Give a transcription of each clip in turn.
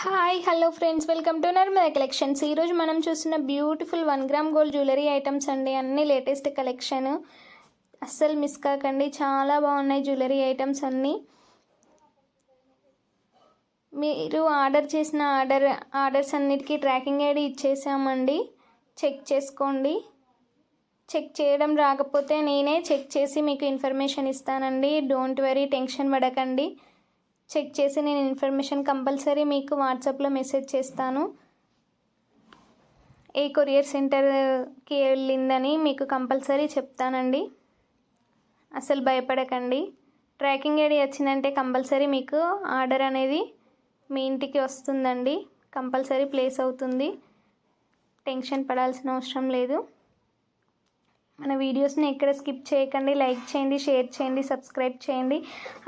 Hi hello friends, welcome to Narmada collections. ఈరోజు మనం చూస్తున్న beautiful 1 gram gold jewellery items అండి. అన్ని లేటెస్ట్ కలెక్షన్, అస్సలు మిస్ కాకండి. చాలా బాగున్నాయి జ్యువెలరీ ఐటమ్స్ అన్నీ. మీరు ఆర్డర్ చేసిన ఆర్డర్స్ అన్నిటికీ ట్రాకింగ్ ఐడి ఇచ్చేసామండి. చెక్ చేసుకోండి. చెక్ చేయడం రాకపోతే నేనే చెక్ చేసి మీకు ఇన్ఫర్మేషన్ ఇస్తానండి. డోంట్ వరీ, టెన్షన్ పడకండి. చెక్ చేసి నేను ఇన్ఫర్మేషన్ కంపల్సరీ మీకు వాట్సాప్లో మెసేజ్ చేస్తాను. ఏ కొరియర్ సెంటర్కి వెళ్ళిందని మీకు కంపల్సరీ చెప్తానండి. అసలు భయపడకండి. ట్రాకింగ్ ఐడి వచ్చిందంటే కంపల్సరీ మీకు ఆర్డర్ అనేది మీ ఇంటికి వస్తుందండి. కంపల్సరీ ప్లేస్ అవుతుంది. టెన్షన్ పడాల్సిన అవసరం లేదు. మన వీడియోస్ని ఎక్కడ స్కిప్ చేయకండి. లైక్ చేయండి, షేర్ చేయండి, సబ్స్క్రైబ్ చేయండి.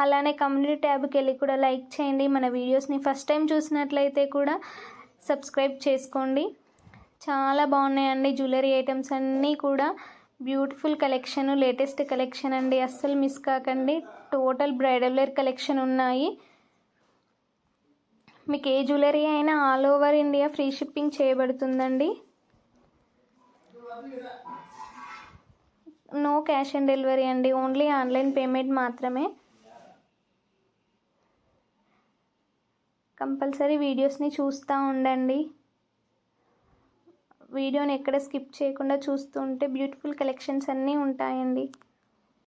అలానే కమ్యూనిటీ ట్యాబ్కి వెళ్ళి కూడా లైక్ చేయండి. మన వీడియోస్ని ఫస్ట్ టైం చూసినట్లయితే కూడా సబ్స్క్రైబ్ చేసుకోండి. చాలా బాగున్నాయండి జ్యువెలరీ ఐటమ్స్ అన్నీ కూడా. బ్యూటిఫుల్ కలెక్షన్, లేటెస్ట్ కలెక్షన్ అండి. అస్సలు మిస్ కాకండి. టోటల్ బ్రైడల్ వేర్ కలెక్షన్ ఉన్నాయి. మీకు ఏ జ్యువెలరీ అయినా all over India free shipping చేయబడుతుందండి. నో క్యాష్ ఆన్ డెలివరీ అండి. ఓన్లీ ఆన్లైన్ పేమెంట్ మాత్రమే. కంపల్సరీ వీడియోస్ని చూస్తూ ఉండండి. వీడియోని ఎక్కడ స్కిప్ చేయకుండా చూస్తూ ఉంటే బ్యూటిఫుల్ కలెక్షన్స్ అన్నీ ఉంటాయండి.